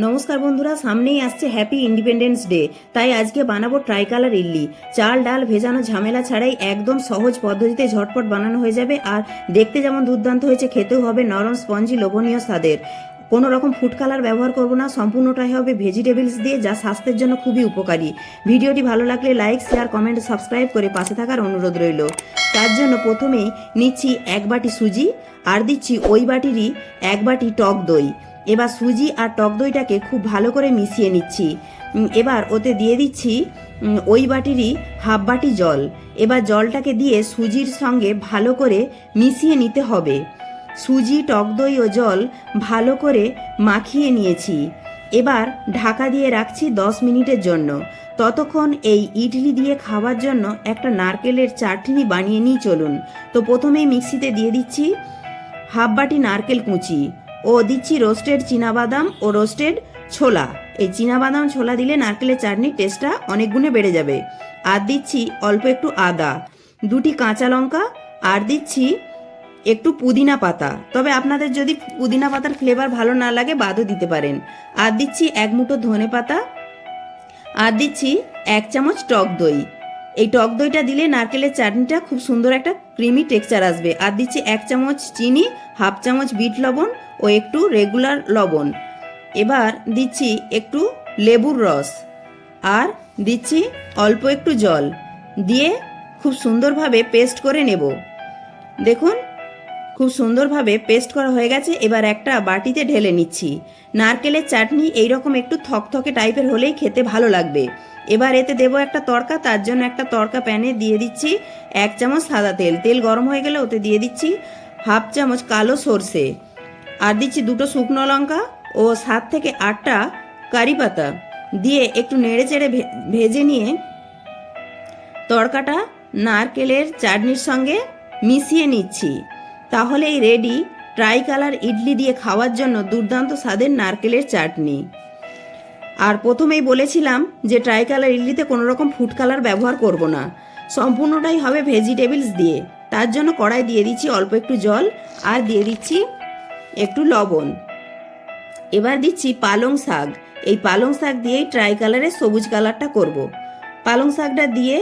নমস্কার বন্ধুরা, সামনেই আসছে হ্যাপি ইন্ডিপেন্ডেন্স ডে। তাই আজকে বানাবো ট্রাইকালার ইডলি। চাল ডাল ভেজানো ঝামেলা ছাড়াই একদম সহজ পদ্ধতিতে ঝটপট বানানো হয়ে যাবে। আর দেখতে যেমন দুর্দান্ত হয়েছে, খেতেও হবে নরম স্পঞ্জি লোভনীয় স্বাদের। কোনো রকম ফুড কালার ব্যবহার করব না, সম্পূর্ণটাই হবে ভেজিটেবলস দিয়ে, যা স্বাস্থ্যের জন্য খুবই উপকারী। ভিডিওটি ভালো লাগলে লাইক শেয়ার কমেন্ট সাবস্ক্রাইব করে পাশে থাকার অনুরোধ রইল। তার জন্য প্রথমেই নিচ্ছি 1 বাটি সুজি, আর দিচ্ছি ওই বাটিরই 1 বাটি টক দই। এবার সুজি আর টক দইটাকে খুব ভালো করে মিশিয়ে নিচ্ছি। এবার ওতে দিয়ে দিচ্ছি ওই বাটিরই হাফ বাটি জল। এবার জলটাকে দিয়ে সুজির সঙ্গে ভালো করে মিশিয়ে নিতে হবে। সুজি, টক দই ও জল ভালো করে মাখিয়ে নিয়েছি। এবার ঢাকা দিয়ে রাখছি 10 মিনিটের জন্য। ততক্ষণ এই ইডলি দিয়ে খাওয়ার জন্য একটা নারকেলের চাটনি বানিয়ে নিই চলুন। তো প্রথমেই মিক্সিতে দিয়ে দিচ্ছি হাফ বাটি নারকেল কুচি, ও দিচ্ছি রোস্টেড চীনাবাদাম ও রোস্টেড ছোলা। এই চীনাবাদাম ছোলা দিলে নারকেলের চাটনির টেস্টটা অনেক গুণে বেড়ে যাবে। আর দিচ্ছি অল্প একটু আদা, 2টি কাঁচা লঙ্কা, আর দিচ্ছি একটু পুদিনা পাতা। তবে আপনাদের যদি পুদিনা পাতার ফ্লেভার ভালো না লাগে বাদও দিতে পারেন। আর দিচ্ছি 1 মুঠো ধনে পাতা, আর দিচ্ছি 1 চামচ টক দই। এই টক দইটা দিলে নারকেলের চাটনিটা খুব সুন্দর একটা ক্রিমি টেক্সচার আসবে। আর দিচ্ছি 1 চামচ চিনি, হাফ চামচ বিট লবণ ও একটু রেগুলার লবণ। এবার দিচ্ছি একটু লেবুর রস, আর দিচ্ছি অল্প একটু জল দিয়ে খুব সুন্দরভাবে পেস্ট করে নেব। দেখুন, খুব সুন্দরভাবে পেস্ট করা হয়ে গেছে। এবার একটা বাটিতে ঢেলে নিচ্ছি। নারকেলের চাটনি এইরকম একটু থকথকে টাইপের হলেই খেতে ভালো লাগবে। এবার এতে দেবো একটা তড়কা। তার জন্য একটা তড়কা প্যানে দিয়ে দিচ্ছি 1 চামচ সাদা তেল। তেল গরম হয়ে গেলে ওতে দিয়ে দিচ্ছি হাফ চামচ কালো সর্ষে, আর দিচ্ছি 2টো শুকনো লঙ্কা ও 7 থেকে 8টা কারি পাতা দিয়ে একটু নেড়ে চেড়ে ভেজে নিয়ে তড়কাটা নারকেলের চাটনির সঙ্গে মিশিয়ে নিচ্ছি। তাহলেই রেডি ট্রাইকালার ইডলি দিয়ে খাওয়ার জন্য দুর্দান্ত স্বাদের নারকেলের চাটনি। আর প্রথমেই বলেছিলাম যে ট্রাইকালার ইডলিতে কোনো রকম ফুড কালার ব্যবহার করব না, সম্পূর্ণটাই হবে ভেজিটেবলস দিয়ে। তার জন্য কড়াই দিয়ে দিচ্ছি অল্প একটু জল, আর দিয়ে দিচ্ছি একটু লবণ। এবার দিচ্ছি পালং শাক। এই পালং শাক দিয়েই ট্রাইকালারের সবুজ কালারটা করব। পালং শাকটা দিয়ে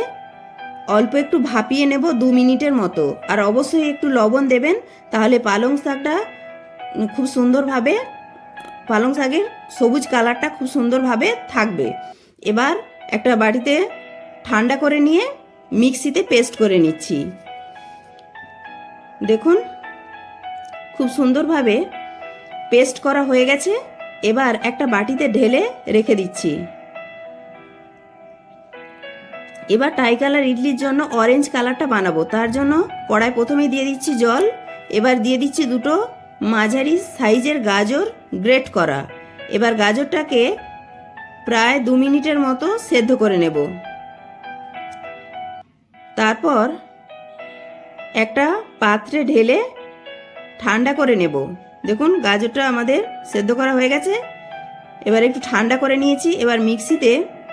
অল্প একটু ভাপিয়ে নেব 2 মিনিটের মতো। আর অবশ্যই একটু লবণ দেবেন, তাহলে পালং শাকটা খুব সুন্দরভাবে, পালং শাকের সবুজ কালারটা খুব সুন্দরভাবে থাকবে। এবার একটা বাটিতে ঠান্ডা করে নিয়ে মিক্সিতে পেস্ট করে নিচ্ছি। দেখুন, খুব সুন্দরভাবে পেস্ট করা হয়ে গেছে। এবার একটা বাটিতে ঢেলে রেখে দিচ্ছি। এবার ট্রাইকালার ইডলির জন্য অরেঞ্জ কালারটা বানাবো। তার জন্য কড়াই প্রথমেই দিয়ে দিচ্ছি জল। এবার দিয়ে দিচ্ছি 2টো মাঝারি সাইজের গাজর গ্রেট করা। এবার গাজরটাকে প্রায় 2 মিনিটের মতো সেদ্ধ করে নেব। তারপর একটা পাত্রে ঢেলে ঠান্ডা করে নেব। দেখুন, গাজরটা আমাদের সেদ্ধ করা হয়ে গেছে। এবার একটু ঠান্ডা করে নিয়েছি। এবার মিক্সিতে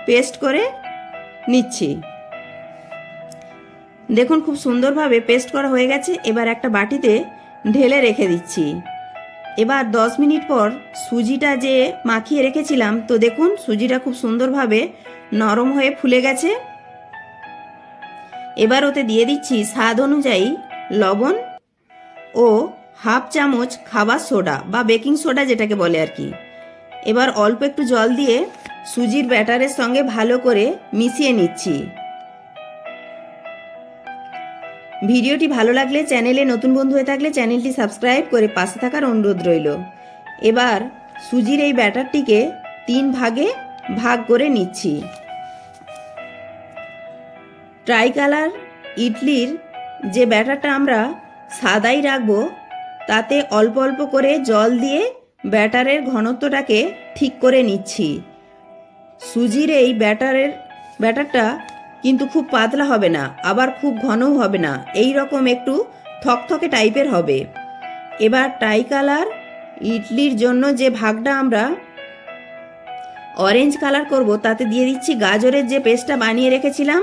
পেস্ট করে নিচ্ছি। দেখুন, খুব সুন্দরভাবে পেস্ট করা হয়ে গেছে। এবার একটা বাটিতে ঢেলে রেখে দিচ্ছি। এবার 10 মিনিট পর সুজিটা যে মাখিয়ে রেখেছিলাম, তো দেখুন সুজিটা খুব সুন্দরভাবে নরম হয়ে ফুলে গেছে। এবার ওতে দিয়ে দিচ্ছি স্বাদ অনুযায়ী লবণ ও হাফ চামচ খাবার সোডা বা বেকিং সোডা যেটাকে বলে আর কি। এবার অল্প একটু জল দিয়ে সুজির ব্যাটারের সঙ্গে ভালো করে মিশিয়ে নিচ্ছি। ভিডিওটি ভালো লাগলে, চ্যানেলে নতুন বন্ধু হয়ে থাকলে চ্যানেলটি সাবস্ক্রাইব করে পাশে থাকার অনুরোধ রইল। এবার সুজির এই ব্যাটারটিকে 3 ভাগে ভাগ করে নিচ্ছি। ট্রাইকালার ইডলির যে ব্যাটারটা আমরা সাদাই রাখবো, তাতে অল্প অল্প করে জল দিয়ে ব্যাটারের ঘনত্বটাকে ঠিক করে নিচ্ছি। সুজির এই ব্যাটারটা কিন্তু খুব পাতলা হবে না, আবার খুব ঘনও হবে না, এই রকম একটু থকথকে টাইপের হবে। এবার ট্রাইকালার ইডলির জন্য যে ভাগটা আমরা অরেঞ্জ কালার করব, তাতে দিয়ে দিচ্ছি গাজরের যে পেস্টটা বানিয়ে রেখেছিলাম,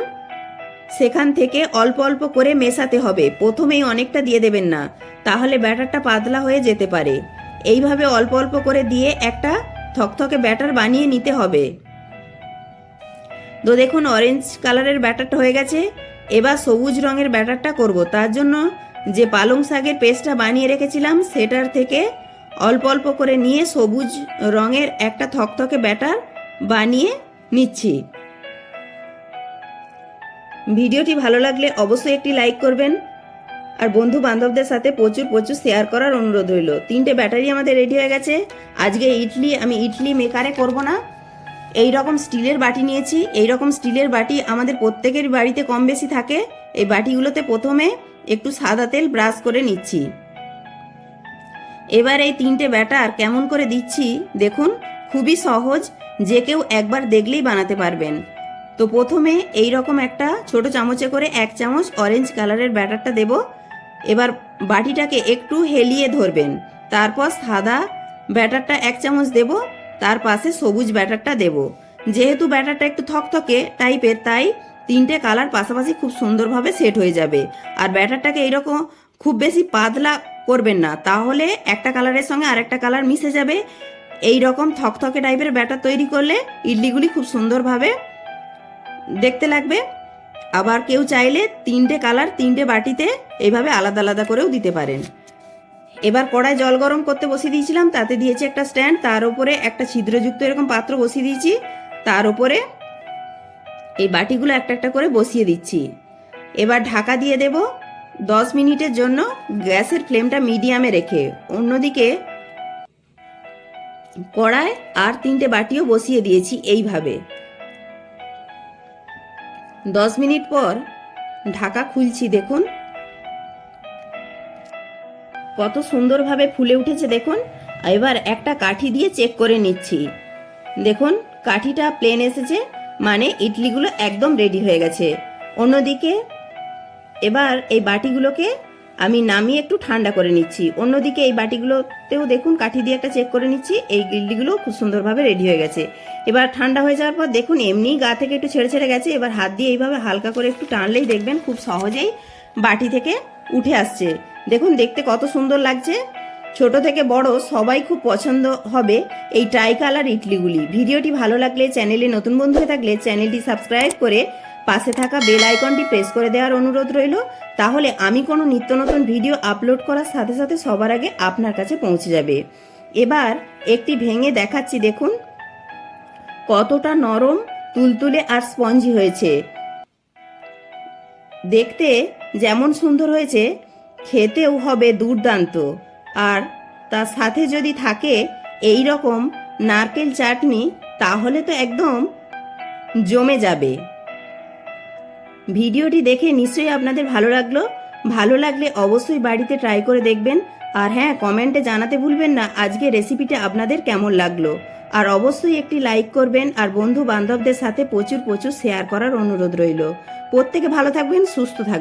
সেখান থেকে অল্প অল্প করে মেশাতে হবে। প্রথমেই অনেকটা দিয়ে দেবেন না, তাহলে ব্যাটারটা পাতলা হয়ে যেতে পারে। এইভাবে অল্প অল্প করে দিয়ে একটা থকথকে ব্যাটার বানিয়ে নিতে হবে। তো দেখুন অরেঞ্জ কালারের ব্যাটারটা হয়ে গেছে। এবার সবুজ রঙের ব্যাটারটা করব। তার জন্য যে পালং শাকের পেস্টটা বানিয়ে রেখেছিলাম সেটার থেকে অল্প অল্প করে নিয়ে সবুজ রঙের একটা থকথকে ব্যাটার বানিয়ে নিচ্ছি। ভিডিওটি ভালো লাগলে অবশ্যই একটি লাইক করবেন আর বন্ধু বান্ধবদের সাথে প্রচুর প্রচুর শেয়ার করার অনুরোধ রইল। 3টে ব্যাটারি আমাদের রেডি হয়ে গেছে। আজকে আমি ইডলি মেকারে করব না, এই রকম স্টিলের বাটি নিয়েছি। এই রকম স্টিলের বাটি আমাদের প্রত্যেকের বাড়িতে কম বেশি থাকে। এই বাটিগুলোতে প্রথমে একটু সাদা তেল ব্রাশ করে নিচ্ছি। এবার এই 3টে ব্যাটার কেমন করে দিচ্ছি দেখুন, খুবই সহজ, যে কেউ একবার দেখলেই বানাতে পারবেন। তো প্রথমে এই রকম একটা ছোট চামচে করে 1 চামচ অরেঞ্জ কালারের ব্যাটারটা দেব। এবার বাটিটাকে একটু হেলিয়ে ধরবেন। তারপর সাদা ব্যাটারটা 1 চামচ দেব, তার পাশে সবুজ ব্যাটারটা দেব। যেহেতু ব্যাটারটা একটু থকথকে টাইপের, তাই 3টে কালার পাশাপাশি খুব সুন্দরভাবে সেট হয়ে যাবে। আর ব্যাটারটাকে এইরকম খুব বেশি পাতলা করবেন না, তাহলে একটা কালারের সঙ্গে আরেকটা কালার মিশে যাবে। এই রকম থকথকে টাইপের ব্যাটার তৈরি করলে ইডলিগুলি খুব সুন্দরভাবে দেখতে লাগবে। আবার কেউ চাইলে 3টে কালার 3টে বাটিতে এইভাবে আলাদা আলাদা করেও দিতে পারেন। এবার কড়াই জল গরম করতে বসিয়ে দিয়েছিলাম, তাতে দিয়েছি একটা স্ট্যান্ড, তার উপরে একটা ছিদ্রযুক্ত এরকম পাত্র বসিয়ে দিয়েছি। তার উপরে এই বাটিগুলো একটা একটা করে বসিয়ে দিচ্ছি। এবার ঢাকা দিয়ে দেব 10 মিনিটের জন্য, গ্যাসের ফ্লেমটা মিডিয়ামে রেখে। অন্যদিকে কড়ায় আর 3টে বাটিও বসিয়ে দিয়েছি এইভাবে। 10 মিনিট পর ঢাকা খুলছি, দেখুন কত সুন্দরভাবে ফুলে উঠেছে দেখুন। এবার একটা কাঠি দিয়ে চেক করে নিচ্ছি। দেখুন কাঠিটা প্লেন এসেছে, মানে ইডলিগুলো একদম রেডি হয়ে গেছে। অন্যদিকে এবার এই বাটিগুলোকে আমি নামিয়ে একটু ঠান্ডা করে নিচ্ছি। অন্যদিকে এই বাটিগুলোতেও দেখুন কাঠি দিয়ে একটা চেক করে নিচ্ছি। এই ইডলিগুলো খুব সুন্দরভাবে রেডি হয়ে গেছে। এবার ঠান্ডা হয়ে যাওয়ার পর দেখুন এমনিই গা থেকে একটু ছেড়ে ছেড়ে গেছে। এবার হাত দিয়ে এইভাবে হালকা করে একটু টানলেই দেখবেন খুব সহজেই বাটি থেকে উঠে আসছে। দেখুন দেখতে কত সুন্দর লাগছে। ছোট থেকে বড় সবাই খুব পছন্দ হবে এই ট্রাই কালার ইডলিগুলি। ভিডিওটি ভালো লাগলে, চ্যানেলে নতুন বন্ধু হয়ে থাকলে চ্যানেলটি সাবস্ক্রাইব করে পাশে থাকা বেল আইকনটি প্রেস করে দেওয়ার অনুরোধ রইল। তাহলে আমি কোনো নিত্য নতুন ভিডিও আপলোড করার সাথে সাথে সবার আগে আপনার কাছে পৌঁছে যাবে। এবার একটি ভেঙে দেখাচ্ছি, দেখুন কতটা নরম, তুলতুলে আর স্পঞ্জি হয়েছে। দেখতে যেমন সুন্দর হয়েছে, খেতেও হবে দুর্দান্ত। আর তার সাথে যদি থাকে এই রকম নারকেল চাটনি, তাহলে তো একদম জমে যাবে। ভিডিওটি দেখে নিশ্চয়ই আপনাদের ভালো লাগলো। ভালো লাগলে অবশ্যই বাড়িতে ট্রাই করে দেখবেন। আর হ্যাঁ, কমেন্টে জানাতে ভুলবেন না আজকে রেসিপিটা আপনাদের কেমন লাগলো। আর অবশ্যই একটি লাইক করবেন আর বন্ধু বান্ধবদের সাথে প্রচুর প্রচুর শেয়ার করার অনুরোধ রইল। প্রত্যেকে ভালো থাকবেন, সুস্থ থাকবেন।